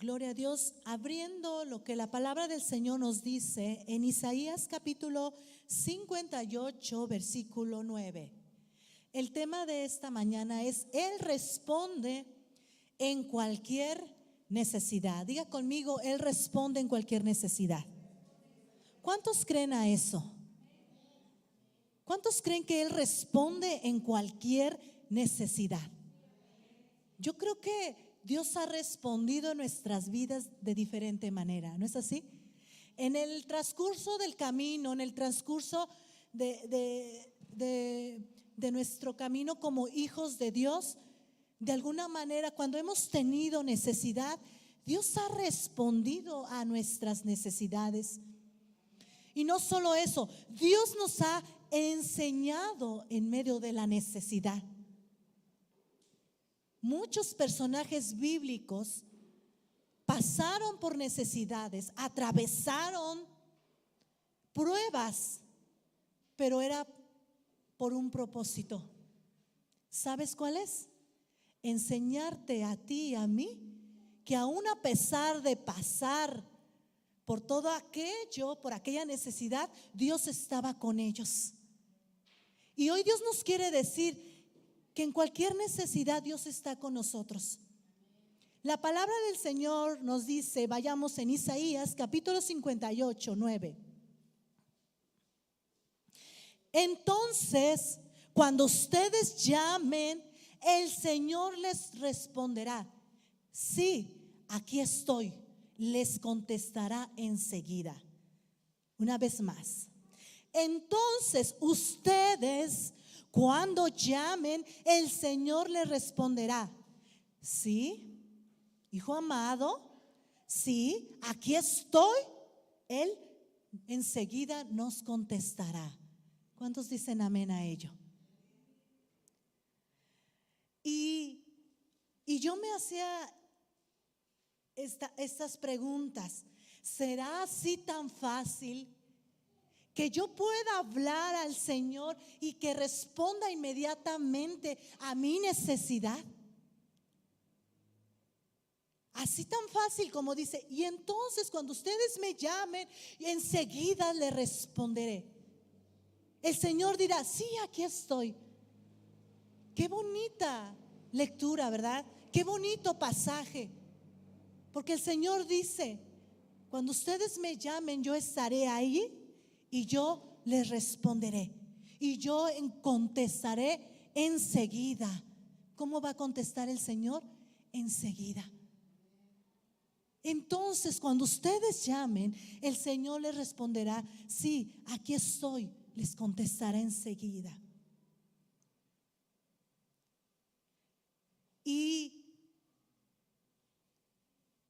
Gloria a Dios, abriendo lo que la palabra del Señor nos dice en Isaías capítulo 58, versículo 9. El tema de esta mañana es: Él responde en cualquier necesidad. Diga conmigo: Él responde en cualquier necesidad. ¿Cuántos creen a eso? ¿Cuántos creen que Él responde en cualquier necesidad? Yo creo que Dios ha respondido en nuestras vidas de diferente manera, ¿no es así? En el transcurso del camino, en el transcurso de nuestro camino como hijos de Dios, de alguna manera, cuando hemos tenido necesidad, Dios ha respondido a nuestras necesidades. Y no solo eso, Dios nos ha enseñado en medio de la necesidad. Muchos personajes bíblicos pasaron por necesidades, atravesaron pruebas, pero era por un propósito. ¿Sabes cuál es? Enseñarte a ti y a mí que aún a pesar de pasar por todo aquello, por aquella necesidad, Dios estaba con ellos. Y hoy Dios nos quiere decir que en cualquier necesidad Dios está con nosotros. La palabra del Señor nos dice, vayamos en Isaías capítulo 58, 9. Entonces, cuando ustedes llamen, el Señor les responderá: sí, aquí estoy. Les contestará enseguida. Una vez más. Entonces, ustedes, cuando llamen, el Señor les responderá: sí, hijo amado, sí, aquí estoy. Él enseguida nos contestará. ¿Cuántos dicen amén a ello? Y yo me hacía estas preguntas. ¿Será así tan fácil que yo pueda hablar al Señor y que responda inmediatamente a mi necesidad? Así tan fácil como dice: y entonces cuando ustedes me llamen, enseguida le responderé. El Señor dirá: sí, aquí estoy. Qué bonita lectura, ¿verdad? Qué bonito pasaje. Porque el Señor dice: cuando ustedes me llamen, yo estaré ahí y yo les responderé. Y yo contestaré enseguida. ¿Cómo va a contestar el Señor? Enseguida. Entonces, cuando ustedes llamen, el Señor les responderá: sí, aquí estoy. Les contestará enseguida. Y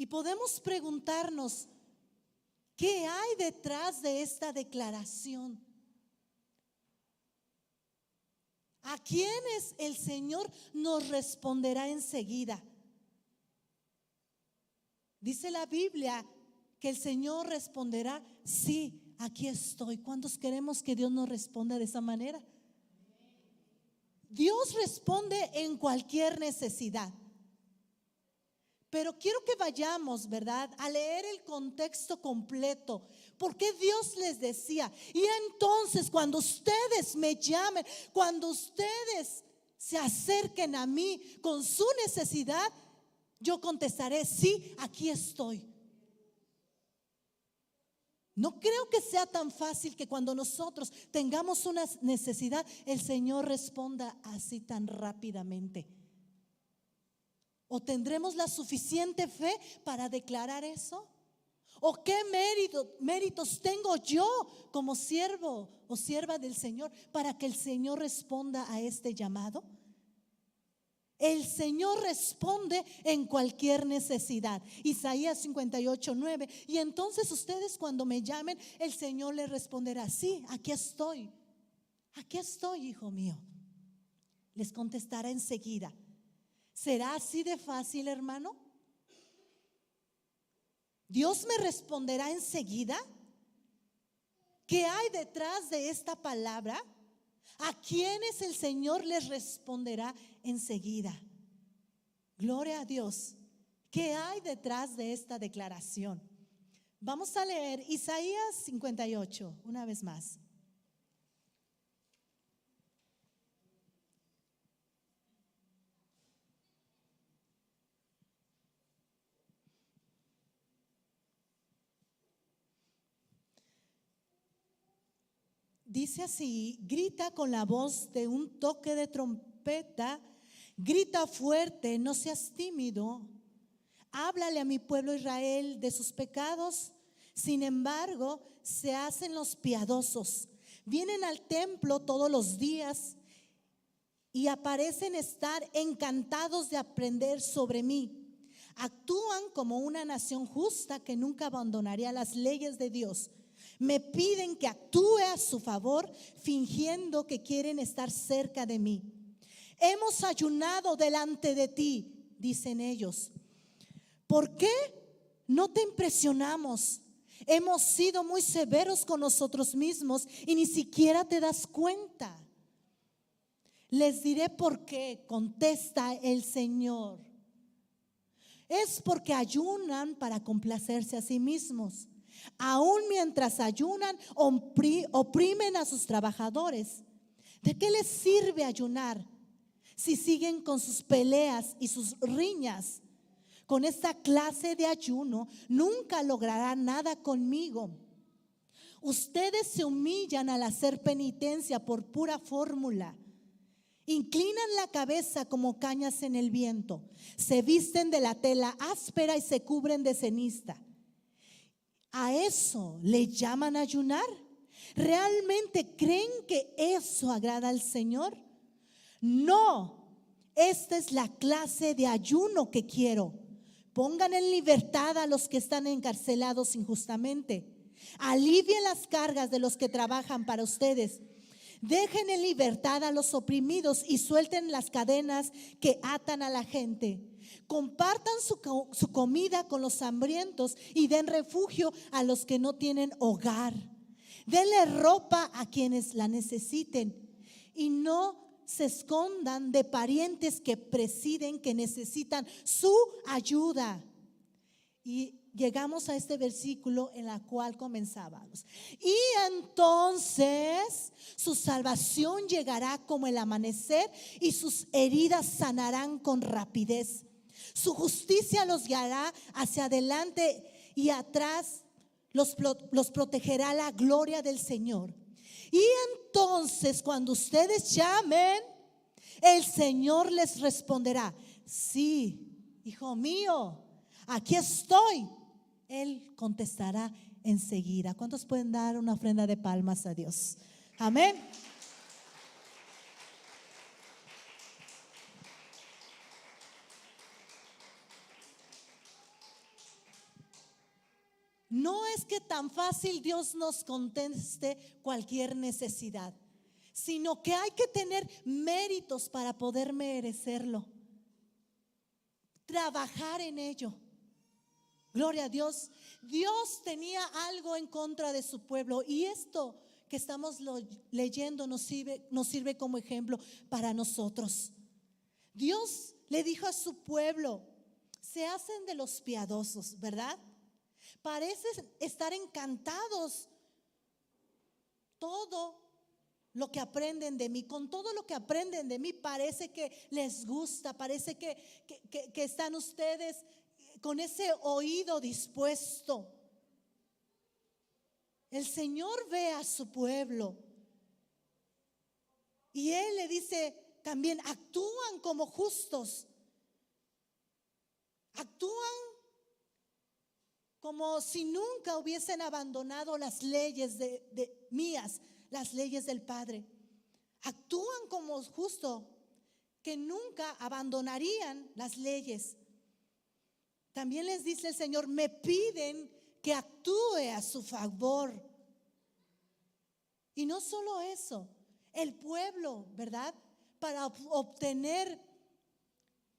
podemos preguntarnos: ¿qué hay detrás de esta declaración? ¿A quiénes el Señor nos responderá enseguida? Dice la Biblia que el Señor responderá: sí, aquí estoy. ¿Cuántos queremos que Dios nos responda de esa manera? Dios responde en cualquier necesidad. Pero quiero que vayamos, ¿verdad?, a leer el contexto completo. Porque Dios les decía: y entonces cuando ustedes me llamen, cuando ustedes se acerquen a mí con su necesidad, yo contestaré: sí, aquí estoy. No creo que sea tan fácil que cuando nosotros tengamos una necesidad, el Señor responda así tan rápidamente. ¿O tendremos la suficiente fe para declarar eso? ¿O qué méritos tengo yo como siervo o sierva del Señor para que el Señor responda a este llamado? El Señor responde en cualquier necesidad. Isaías 58, 9. Y entonces ustedes cuando me llamen, el Señor les responderá: sí, aquí estoy. Aquí estoy, hijo mío. Les contestará enseguida. ¿Será así de fácil, hermano? ¿Dios me responderá enseguida? ¿Qué hay detrás de esta palabra? ¿A quiénes el Señor les responderá enseguida? Gloria a Dios. ¿Qué hay detrás de esta declaración? Vamos a leer Isaías 58, una vez más. Dice así: grita con la voz de un toque de trompeta, grita fuerte, no seas tímido. Háblale a mi pueblo Israel de sus pecados. Sin embargo, se hacen los piadosos. Vienen al templo todos los días y parecen estar encantados de aprender sobre mí. Actúan como una nación justa que nunca abandonaría las leyes de Dios. Me piden que actúe a su favor, fingiendo que quieren estar cerca de mí. Hemos ayunado delante de ti, dicen ellos. ¿Por qué no te impresionamos? Hemos sido muy severos con nosotros mismos y ni siquiera te das cuenta. Les diré por qué, contesta el Señor. Es porque ayunan para complacerse a sí mismos. Aún mientras ayunan, oprimen a sus trabajadores. ¿De qué les sirve ayunar si siguen con sus peleas y sus riñas? Con esta clase de ayuno nunca lograrán nada conmigo. Ustedes se humillan al hacer penitencia por pura fórmula. Inclinan la cabeza como cañas en el viento. Se visten de la tela áspera y se cubren de ceniza. ¿A eso le llaman ayunar? ¿Realmente creen que eso agrada al Señor? No, esta es la clase de ayuno que quiero. Pongan en libertad a los que están encarcelados injustamente. Alivien las cargas de los que trabajan para ustedes. Dejen en libertad a los oprimidos y suelten las cadenas que atan a la gente. Compartan su comida con los hambrientos y den refugio a los que no tienen hogar. Denle ropa a quienes la necesiten y no se escondan de parientes que presiden, que necesitan su ayuda. Y llegamos a este versículo en la cual comenzábamos. Y entonces su salvación llegará como el amanecer y sus heridas sanarán con rapidez. Su justicia los guiará hacia adelante y atrás los protegerá la gloria del Señor. Y entonces cuando ustedes llamen, el Señor les responderá: sí, hijo mío, aquí estoy. Él contestará enseguida. ¿Cuántos pueden dar una ofrenda de palmas a Dios? Amén. No es que tan fácil Dios nos conteste cualquier necesidad, sino que hay que tener méritos para poder merecerlo. Trabajar en ello. Gloria a Dios. Dios tenía algo en contra de su pueblo y esto que estamos leyendo nos sirve como ejemplo para nosotros. Dios le dijo a su pueblo: se hacen de los piadosos, ¿verdad? Parecen estar encantados todo lo que aprenden de mí. Con todo lo que aprenden de mí parece que les gusta, parece que están ustedes con ese oído dispuesto. El Señor ve a su pueblo y Él le dice también: actúan como justos, actúan como si nunca hubiesen abandonado las leyes mías, las leyes del Padre. Actúan como justo, que nunca abandonarían las leyes. También les dice el Señor: me piden que actúe a su favor. Y no solo eso, el pueblo, ¿verdad? Para obtener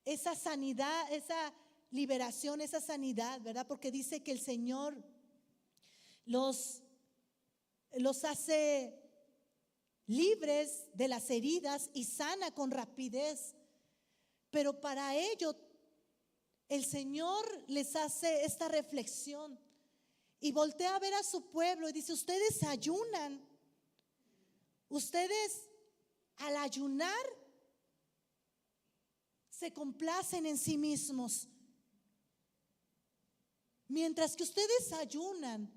esa sanidad, esa liberación, esa sanidad, ¿verdad? Porque dice que el Señor los hace libres de las heridas y sana con rapidez. Pero para ello el Señor les hace esta reflexión y voltea a ver a su pueblo y dice: ustedes ayunan, ustedes al ayunar se complacen en sí mismos. Mientras que ustedes ayunan,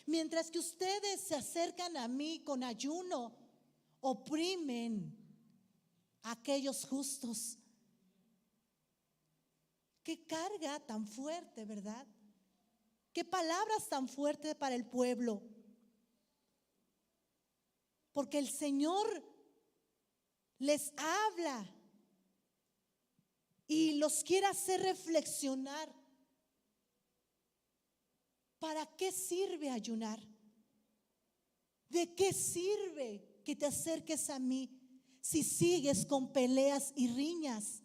mientras que ustedes se acercan a mí con ayuno, oprimen a aquellos justos. Qué carga tan fuerte, ¿verdad? Qué palabras tan fuertes para el pueblo. Porque el Señor les habla y los quiere hacer reflexionar. ¿Para qué sirve ayunar? ¿De qué sirve que te acerques a mí si sigues con peleas y riñas?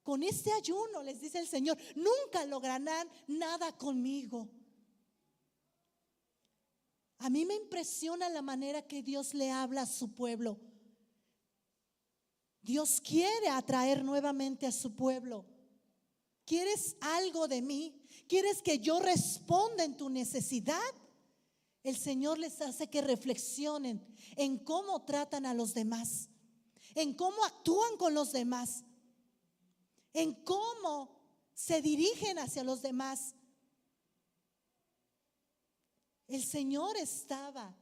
Con este ayuno, les dice el Señor, nunca lograrán nada conmigo. A mí me impresiona la manera que Dios le habla a su pueblo. Dios quiere atraer nuevamente a su pueblo. ¿Quieres algo de mí? ¿Quieres que yo responda en tu necesidad? El Señor les hace que reflexionen en cómo tratan a los demás, en cómo actúan con los demás, en cómo se dirigen hacia los demás. El Señor estaba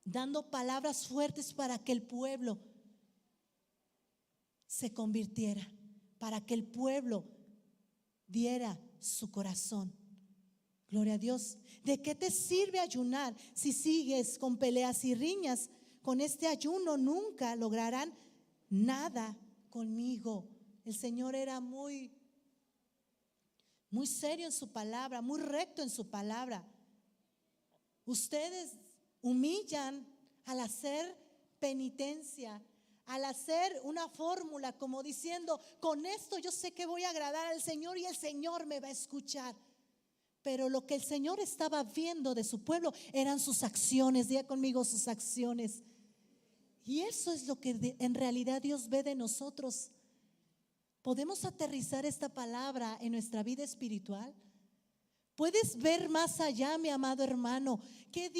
dando palabras fuertes para que el pueblo se convirtiera, para que el pueblo diera su corazón. Gloria a Dios. ¿De qué te sirve ayunar si sigues con peleas y riñas? Con este ayuno nunca lograrán nada conmigo. El Señor era muy serio en su palabra, muy recto en su palabra. Ustedes humillan al hacer penitencia, al hacer una fórmula como diciendo: con esto yo sé que voy a agradar al Señor y el Señor me va a escuchar. Pero lo que el Señor estaba viendo de su pueblo eran sus acciones. Diga conmigo: sus acciones. Y eso es lo que en realidad Dios ve de nosotros. ¿Podemos aterrizar esta palabra en nuestra vida espiritual? ¿Puedes ver más allá, mi amado hermano? ¿Qué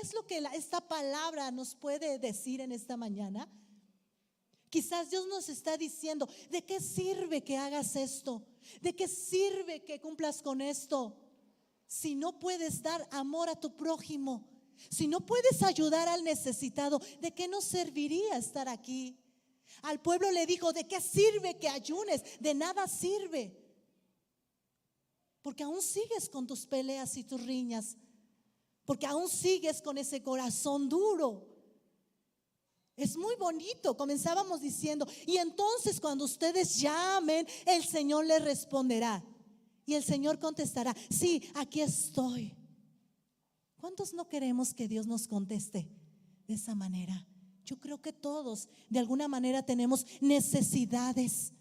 es lo que esta palabra nos puede decir en esta mañana? Quizás Dios nos está diciendo: ¿de qué sirve que hagas esto? ¿De qué sirve que cumplas con esto? Si no puedes dar amor a tu prójimo, si no puedes ayudar al necesitado, ¿de qué nos serviría estar aquí? Al pueblo le dijo: ¿de qué sirve que ayunes? De nada sirve. Porque aún sigues con tus peleas y tus riñas. Porque aún sigues con ese corazón duro. Es muy bonito. Comenzábamos diciendo: y entonces cuando ustedes llamen, el Señor les responderá. Y el Señor contestará: sí, aquí estoy. ¿Cuántos no queremos que Dios nos conteste de esa manera? Yo creo que todos de alguna manera tenemos necesidades.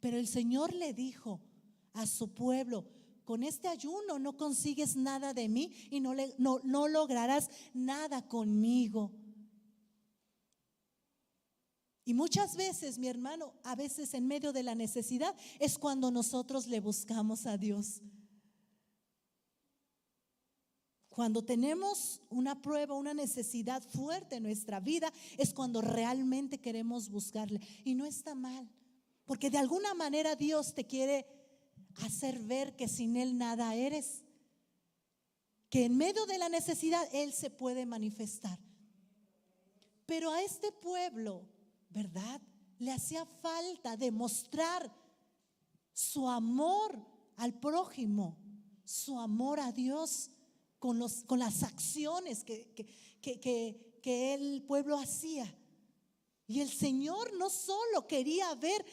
Pero el Señor le dijo a su pueblo: con este ayuno no consigues nada de mí y no lograrás nada conmigo. Y muchas veces, mi hermano, a veces en medio de la necesidad es cuando nosotros le buscamos a Dios. Cuando tenemos una prueba, una necesidad fuerte en nuestra vida, es cuando realmente queremos buscarle. Y no está mal, porque de alguna manera Dios te quiere hacer ver que sin Él nada eres, que en medio de la necesidad Él se puede manifestar. Pero a este pueblo, ¿verdad?, le hacía falta demostrar su amor al prójimo, su amor a Dios con las acciones que el pueblo hacía. Y el Señor no solo quería ver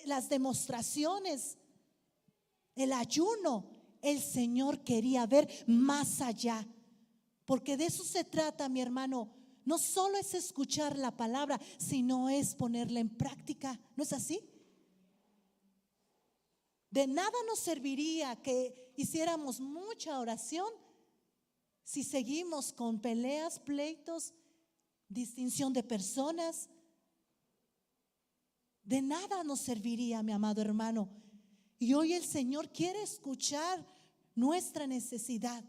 las demostraciones, el ayuno, el Señor quería ver más allá. Porque de eso se trata, mi hermano. No solo es escuchar la palabra, sino es ponerla en práctica. ¿No es así? De nada nos serviría que hiciéramos mucha oración si seguimos con peleas, pleitos, distinción de personas. De nada nos serviría, mi amado hermano. Y hoy el Señor quiere escuchar nuestra necesidad.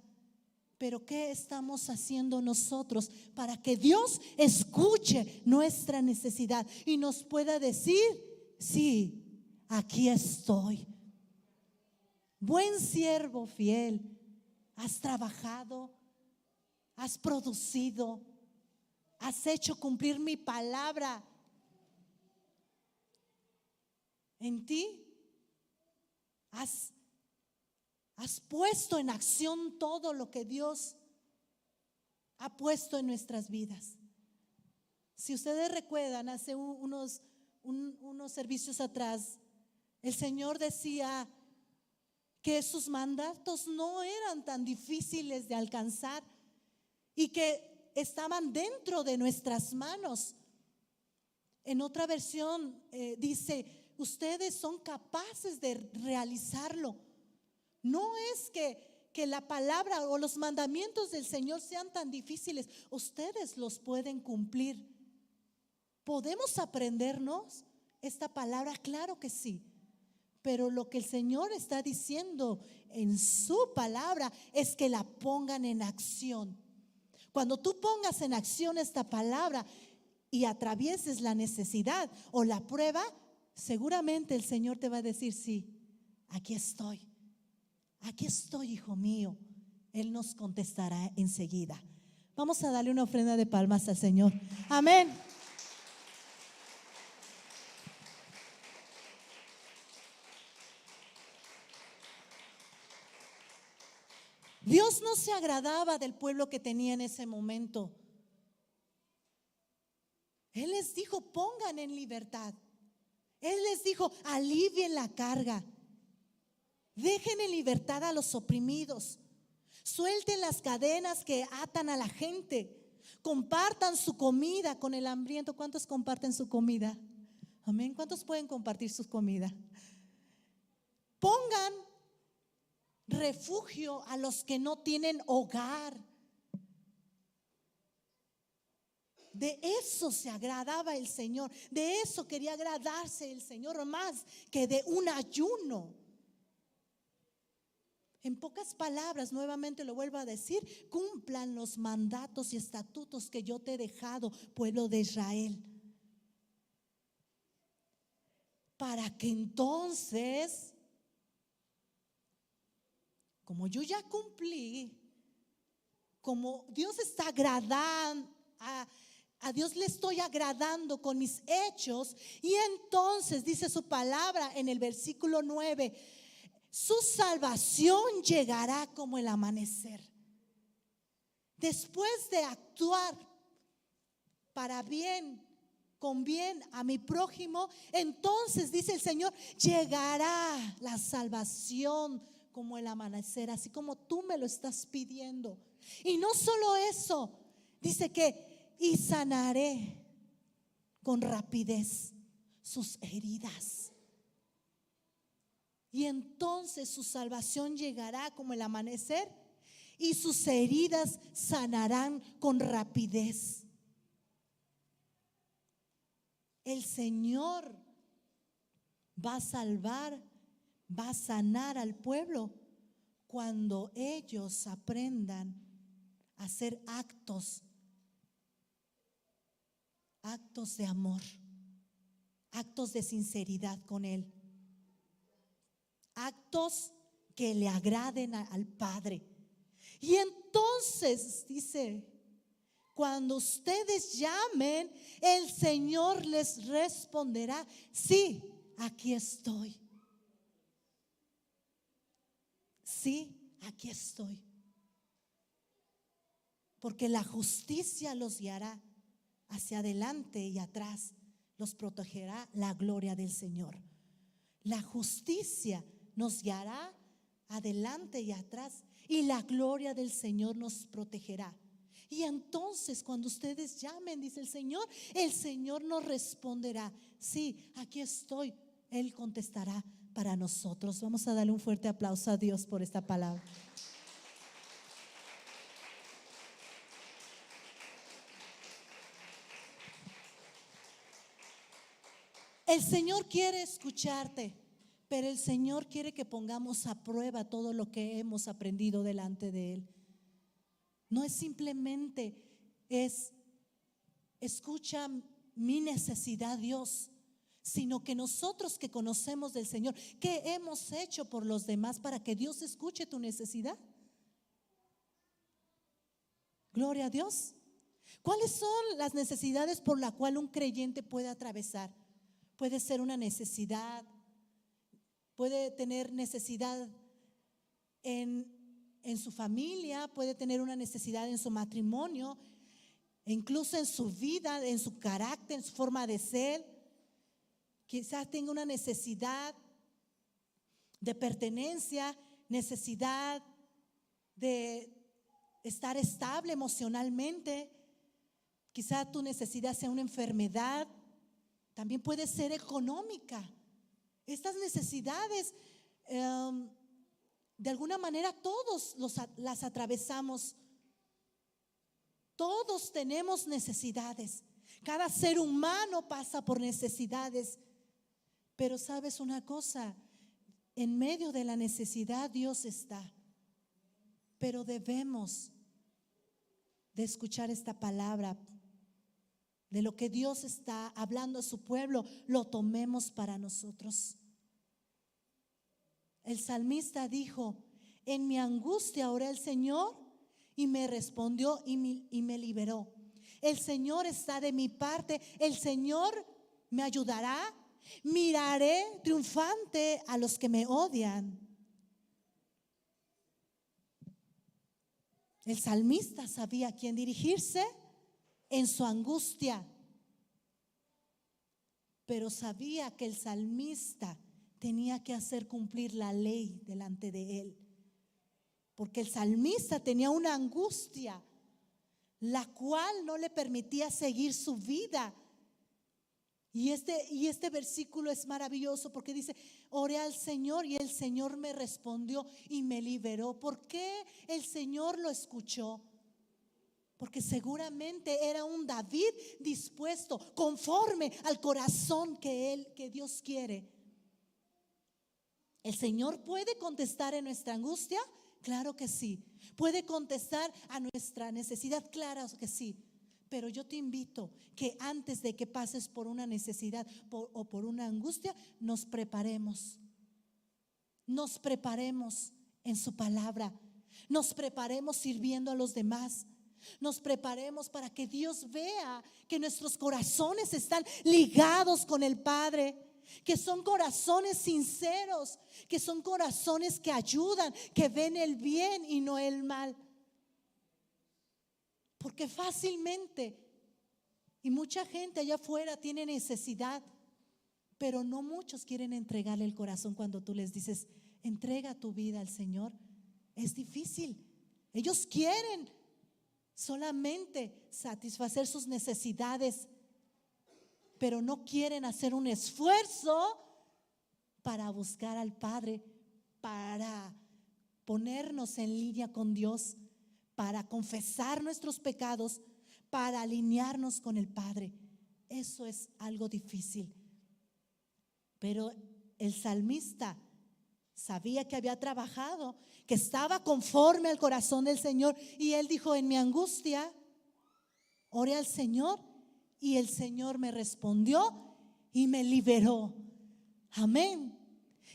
Pero ¿qué estamos haciendo nosotros para que Dios escuche nuestra necesidad y nos pueda decir: sí, aquí estoy? Buen siervo fiel, has trabajado, has producido, has hecho cumplir mi palabra en ti. Has puesto en acción todo lo que Dios ha puesto en nuestras vidas. Si ustedes recuerdan, hace unos servicios atrás, el Señor decía que sus mandatos no eran tan difíciles de alcanzar y que estaban dentro de nuestras manos. En otra versión dice: ustedes son capaces de realizarlo. No es que la palabra o los mandamientos del Señor sean tan difíciles, ustedes los pueden cumplir. ¿Podemos aprendernos esta palabra? Claro que sí. Pero lo que el Señor está diciendo en su palabra es que la pongan en acción. Cuando tú pongas en acción esta palabra y atravieses la necesidad o la prueba, seguramente el Señor te va a decir: sí, aquí estoy. Aquí estoy, hijo mío. Él nos contestará enseguida. Vamos a darle una ofrenda de palmas al Señor. Amén. Dios no se agradaba del pueblo que tenía en ese momento. Él les dijo: pongan en libertad. Él les dijo: alivien la carga. Dejen en libertad a los oprimidos. Suelten las cadenas que atan a la gente. Compartan su comida con el hambriento. ¿Cuántos comparten su comida? Amén. ¿Cuántos pueden compartir su comida? Pongan refugio a los que no tienen hogar. De eso se agradaba el Señor. De eso quería agradarse el Señor, más que de un ayuno. En pocas palabras, nuevamente lo vuelvo a decir: cumplan los mandatos y estatutos que yo te he dejado, pueblo de Israel, para que entonces, como yo ya cumplí, como Dios está agradando, a Dios le estoy agradando con mis hechos, y entonces dice su palabra en el versículo 9: su salvación llegará como el amanecer. Después de actuar para bien, con bien a mi prójimo, entonces dice el Señor: llegará la salvación como el amanecer, así como tú me lo estás pidiendo. Y no solo eso, dice que y sanaré con rapidez sus heridas. Y entonces su salvación llegará como el amanecer y sus heridas sanarán con rapidez. El Señor va a salvar, va a sanar al pueblo cuando ellos aprendan a hacer actos de amor, actos de sinceridad con Él. Actos que le agraden al Padre. Y entonces dice: cuando ustedes llamen, el Señor les responderá: sí, aquí estoy. Sí, aquí estoy. Porque la justicia los guiará hacia adelante y atrás, los protegerá la gloria del Señor. La justicia nos guiará adelante y atrás, y la gloria del Señor nos protegerá. Y entonces cuando ustedes llamen, dice el Señor nos responderá: sí, aquí estoy. Él contestará para nosotros. Vamos a darle un fuerte aplauso a Dios por esta palabra. El Señor quiere escucharte, pero el Señor quiere que pongamos a prueba todo lo que hemos aprendido delante de Él. No es simplemente, es escucha mi necesidad, Dios, sino que nosotros que conocemos del Señor, ¿qué hemos hecho por los demás para que Dios escuche tu necesidad? Gloria a Dios. ¿Cuáles son las necesidades por las cuales un creyente puede atravesar? Puede ser una necesidad, puede tener necesidad en su familia, puede tener una necesidad en su matrimonio, incluso en su vida, en su carácter, en su forma de ser. Quizás tenga una necesidad de pertenencia, necesidad de estar estable emocionalmente. Quizás tu necesidad sea una enfermedad, también puede ser económica. Estas necesidades, de alguna manera todos las atravesamos. Todos tenemos necesidades. Cada ser humano pasa por necesidades. Pero sabes una cosa, en medio de la necesidad Dios está. Pero debemos de escuchar esta palabra, de lo que Dios está hablando a su pueblo, lo tomemos para nosotros. El salmista dijo: en mi angustia oré al Señor y me respondió y me liberó. El Señor está de mi parte, el Señor me ayudará. Miraré triunfante a los que me odian. El salmista sabía a quién dirigirse en su angustia, pero sabía que el salmista tenía que hacer cumplir la ley delante de él, porque el salmista tenía una angustia la cual no le permitía seguir su vida. Y este versículo es maravilloso porque dice: oré al Señor y el Señor me respondió y me liberó. ¿Por qué el Señor lo escuchó? Porque seguramente era un David dispuesto, conforme al corazón que Dios quiere. ¿El Señor puede contestar en nuestra angustia? Claro que sí. ¿Puede contestar a nuestra necesidad? Claro que sí. Pero yo te invito que antes de que pases por una necesidad o por una angustia, nos preparemos. Nos preparemos en su palabra. Nos preparemos sirviendo a los demás. Nos preparemos para que Dios vea que nuestros corazones están ligados con el Padre, que son corazones sinceros, que son corazones que ayudan, que ven el bien y no el mal. Porque fácilmente, y mucha gente allá afuera tiene necesidad, pero no muchos quieren entregarle el corazón cuando tú les dices: entrega tu vida al Señor. Es difícil. Ellos quieren solamente satisfacer sus necesidades, pero no quieren hacer un esfuerzo para buscar al Padre, para ponernos en línea con Dios, para confesar nuestros pecados, para alinearnos con el Padre. Eso es algo difícil. Pero el salmista sabía que había trabajado, que estaba conforme al corazón del Señor, y él dijo: en mi angustia oré al Señor y el Señor me respondió y me liberó. Amén.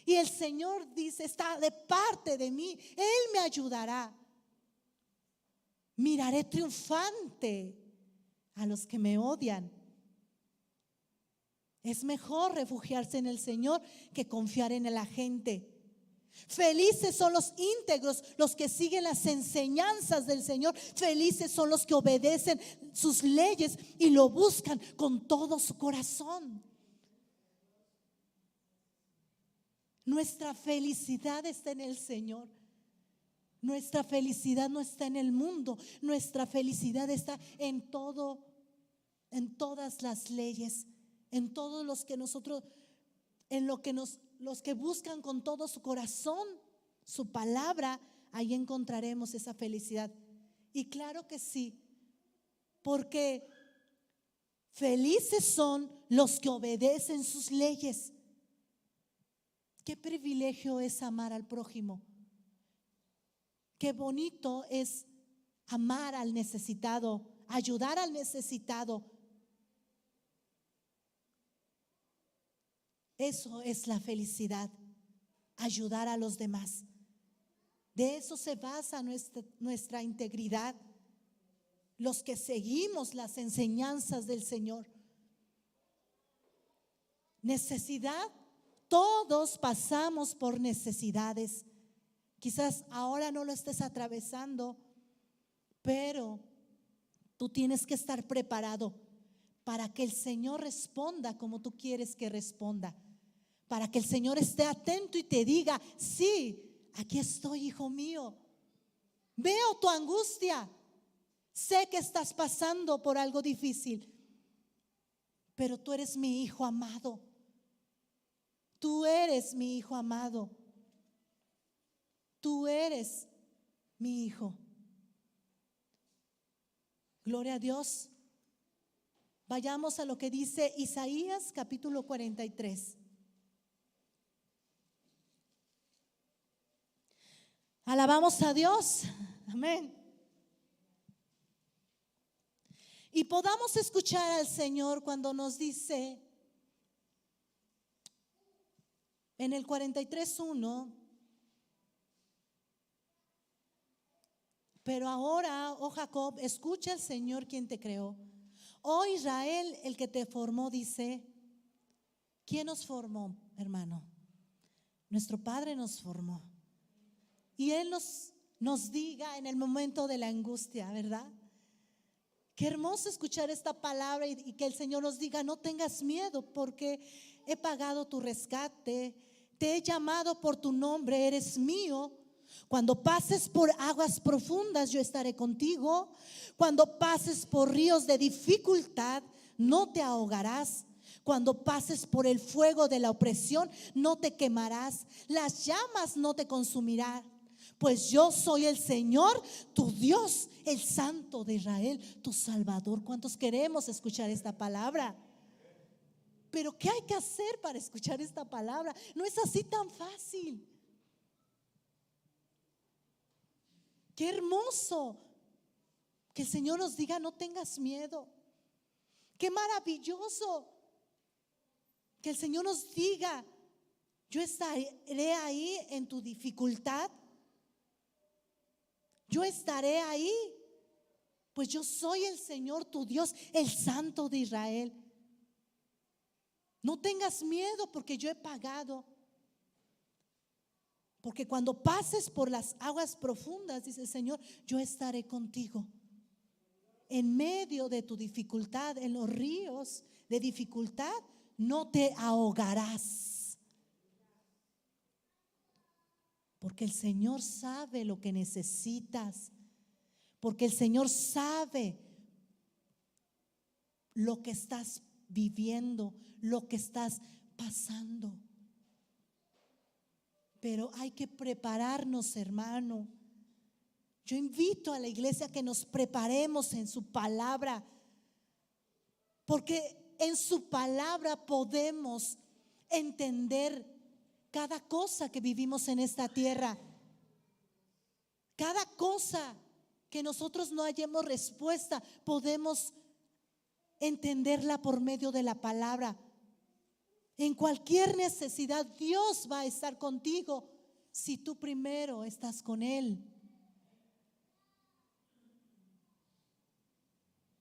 Y el Señor dice: está de parte de mí, Él me ayudará. Miraré triunfante a los que me odian. Es mejor refugiarse en el Señor que confiar en la gente. Felices son los íntegros, los que siguen las enseñanzas del Señor. Felices son los que obedecen sus leyes y lo buscan con todo su corazón. Nuestra felicidad está en el Señor. Nuestra felicidad no está en el mundo. Nuestra felicidad está en todo, en todas las leyes, en todos los que nosotros, en lo que los que buscan con todo su corazón su palabra, ahí encontraremos esa felicidad. Y claro que sí, porque Felices son los que obedecen sus leyes. Qué privilegio es amar al prójimo. Qué bonito es amar al necesitado, ayudar al necesitado. Eso es la felicidad, ayudar a los demás. De eso se basa nuestra integridad, los que seguimos las enseñanzas del Señor. Necesidad, todos pasamos por necesidades. Quizás ahora no lo estés atravesando, pero tú tienes que estar preparado para que el Señor responda como tú quieres que responda. Para que el Señor esté atento y te diga: sí, aquí estoy, hijo mío. Veo tu angustia. Sé que estás pasando por algo difícil, pero tú eres mi hijo amado. Tú eres mi hijo amado. Tú eres mi hijo. Gloria a Dios. Vayamos a lo que dice Isaías capítulo 43. Alabamos a Dios. Amén. Y podamos escuchar al Señor cuando nos dice en el 43:1: pero ahora, oh Jacob, escucha al Señor quien te creó. Oh Israel, el que te formó, dice. ¿Quién nos formó, hermano? Nuestro Padre nos formó. Y Él nos diga en el momento de la angustia, ¿verdad? Qué hermoso escuchar esta palabra y que el Señor nos diga: no tengas miedo, porque he pagado tu rescate, te he llamado por tu nombre, eres mío. Cuando pases por aguas profundas, yo estaré contigo. Cuando pases por ríos de dificultad, no te ahogarás. Cuando pases por el fuego de la opresión, no te quemarás. Las llamas no te consumirán. Pues yo soy el Señor, tu Dios, el Santo de Israel, tu Salvador. ¿Cuántos queremos escuchar esta palabra? Pero ¿qué hay que hacer para escuchar esta palabra? No es así tan fácil. Qué hermoso que el Señor nos diga: no tengas miedo. Qué maravilloso que el Señor nos diga: yo estaré ahí en tu dificultad. Yo estaré ahí, pues yo soy el Señor tu Dios, el Santo de Israel. No tengas miedo, porque yo he pagado. Porque cuando pases por las aguas profundas, dice el Señor, yo estaré contigo. En medio de tu dificultad, en los ríos de dificultad, no te ahogarás. Porque el Señor sabe lo que necesitas. Porque el Señor sabe lo que estás viviendo, lo que estás pasando. Pero hay que prepararnos, hermano. Yo invito a la iglesia a que nos preparemos en su palabra, porque en su palabra podemos entender cada cosa que vivimos en esta tierra. Cada cosa que nosotros no hallemos respuesta, podemos entenderla por medio de la palabra. En cualquier necesidad, Dios va a estar contigo si tú primero estás con Él.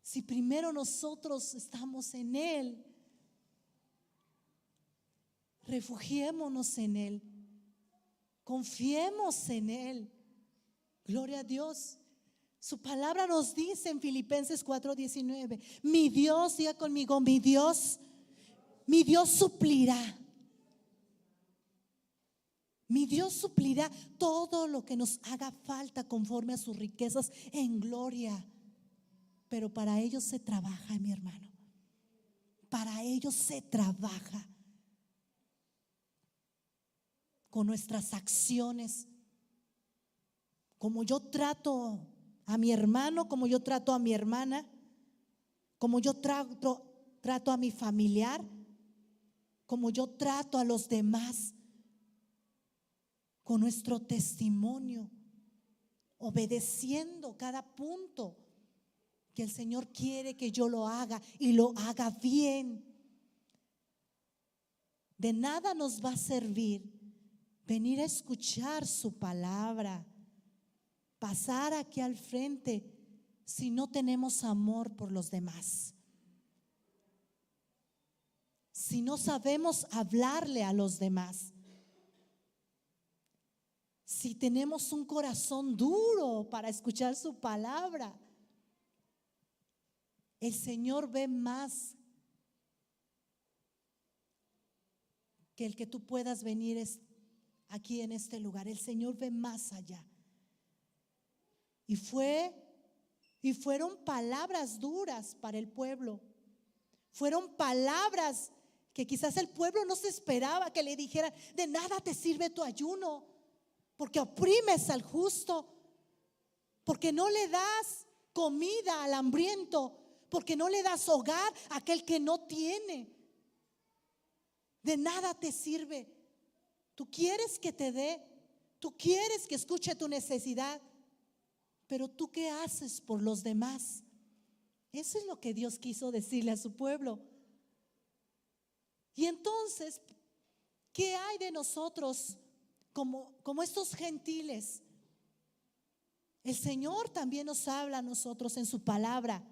Si primero nosotros estamos en Él, refugiémonos en Él, confiemos en Él. Gloria a Dios. Su palabra nos dice en Filipenses 4:19: mi Dios, diga conmigo, mi Dios suplirá. Mi Dios suplirá todo lo que nos haga falta conforme a sus riquezas en gloria. Pero para ello se trabaja, mi hermano. Para ello se trabaja con nuestras acciones. Como yo trato a mi hermano, como yo trato a mi hermana, como yo trato trato a mi familiar, como yo trato a los demás, con nuestro testimonio, obedeciendo cada punto que el Señor quiere que yo lo haga y lo haga bien. De nada nos va a servir venir a escuchar su palabra, pasar aquí al frente, si no tenemos amor por los demás, si no sabemos hablarle a los demás, si tenemos un corazón duro para escuchar su palabra. El Señor ve más que el que tú puedas venir aquí en este lugar. El Señor ve más allá. Y fueron palabras duras para el pueblo. Fueron palabras que quizás el pueblo no se esperaba que le dijeran: de nada te sirve tu ayuno, porque oprimes al justo, porque no le das comida al hambriento, porque no le das hogar a aquel que no tiene. De nada te sirve. Tú quieres que te dé, tú quieres que escuche tu necesidad, pero tú ¿qué haces por los demás? Eso es lo que Dios quiso decirle a su pueblo. Y entonces, ¿qué hay de nosotros como estos gentiles? El Señor también nos habla a nosotros en su palabra.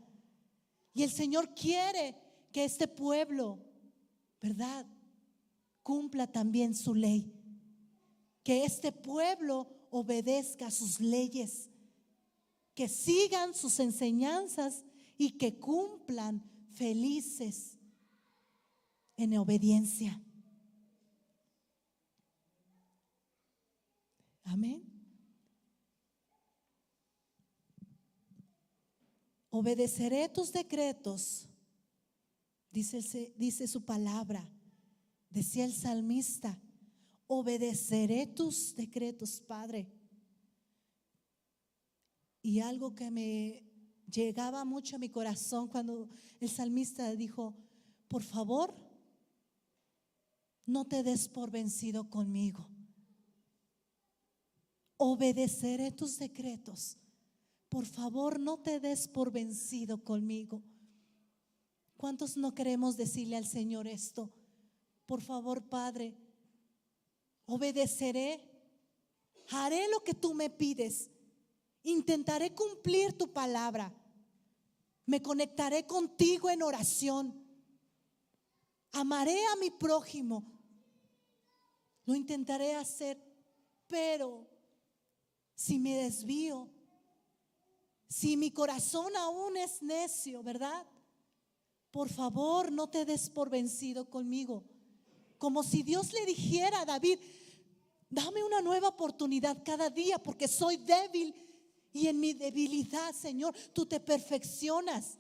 Y el Señor quiere que este pueblo, ¿verdad?, cumpla también su ley. Que este pueblo obedezca sus leyes, que sigan sus enseñanzas y que cumplan felices en obediencia. Amén. Obedeceré tus decretos, dice su palabra. Decía el salmista: obedeceré tus decretos, Padre. Y algo que me llegaba mucho a mi corazón cuando el salmista dijo: por favor, no te des por vencido conmigo. Obedeceré tus decretos. Por favor, no te des por vencido conmigo. ¿Cuántos no queremos decirle al Señor esto? Por favor, Padre, obedeceré, haré lo que tú me pides, intentaré cumplir tu palabra, me conectaré contigo en oración, amaré a mi prójimo, lo intentaré hacer, pero si me desvío, si mi corazón aún es necio, ¿verdad? Por favor, no te des por vencido conmigo. Como si Dios le dijera a David: dame una nueva oportunidad cada día, porque soy débil y en mi debilidad, Señor, tú te perfeccionas.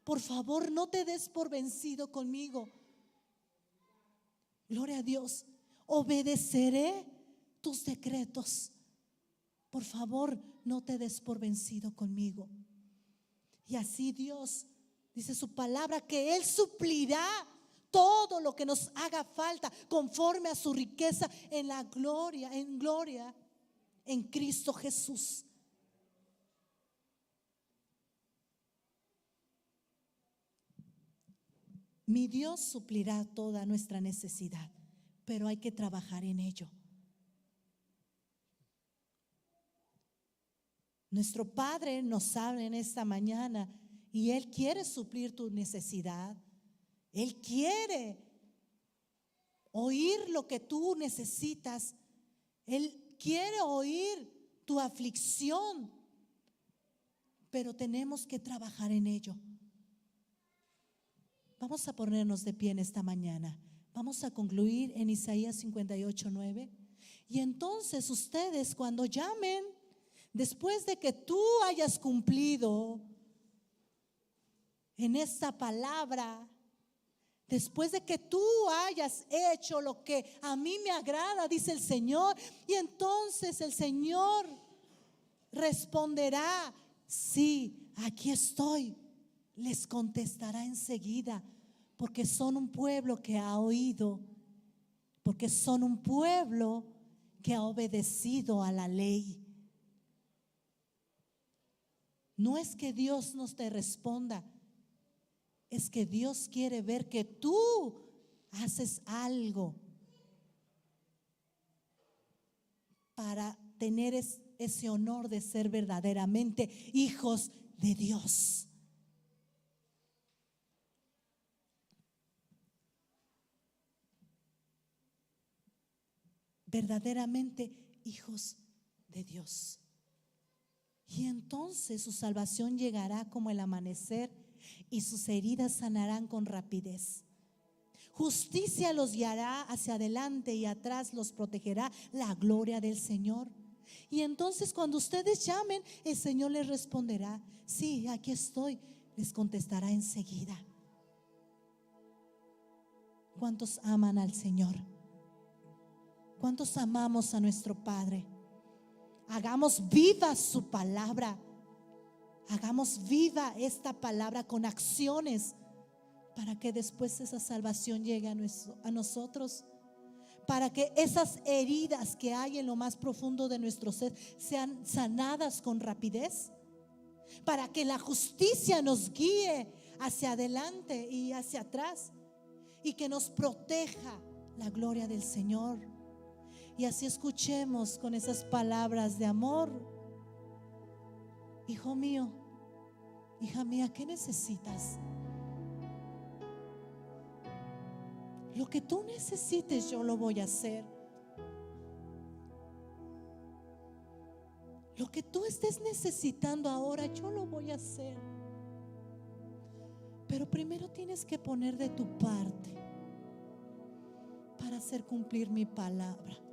Por favor, no te des por vencido conmigo. Gloria a Dios. Obedeceré tus decretos. Por favor, no te des por vencido conmigo. Y así Dios dice su palabra que Él suplirá todo lo que nos haga falta conforme a su riqueza en la gloria, en Cristo Jesús. Mi Dios suplirá toda nuestra necesidad, pero hay que trabajar en ello. Nuestro Padre nos habla en esta mañana y Él quiere suplir tu necesidad. Él quiere oír lo que tú necesitas. Él quiere oír tu aflicción, pero tenemos que trabajar en ello. Vamos a ponernos de pie en esta mañana. Vamos a concluir en Isaías 58:9. Y entonces ustedes, cuando llamen, después de que tú hayas cumplido en esta palabra, después de que tú hayas hecho lo que a mí me agrada, dice el Señor, y entonces el Señor responderá: sí, aquí estoy. Les contestará enseguida, porque son un pueblo que ha oído, porque son un pueblo que ha obedecido a la ley. No es que Dios no te responda, es que Dios quiere ver que tú haces algo para tener ese honor de ser verdaderamente hijos de Dios. Verdaderamente hijos de Dios. Y entonces su salvación llegará como el amanecer y sus heridas sanarán con rapidez. Justicia los guiará hacia adelante y atrás los protegerá la gloria del Señor. Y entonces cuando ustedes llamen, el Señor les responderá: sí, aquí estoy. Les contestará enseguida. ¿Cuántos aman al Señor? ¿Cuántos amamos a nuestro Padre? Hagamos viva su palabra. Hagamos viva esta palabra con acciones para que después esa salvación llegue a nosotros. Para que esas heridas que hay en lo más profundo de nuestro ser sean sanadas con rapidez. Para que la justicia nos guíe hacia adelante y hacia atrás. Y que nos proteja la gloria del Señor. Y así escuchemos con esas palabras de amor: hijo mío, hija mía, ¿qué necesitas? Lo que tú necesites yo lo voy a hacer. Lo que tú estés necesitando ahora yo lo voy a hacer. Pero primero tienes que poner de tu parte para hacer cumplir mi palabra.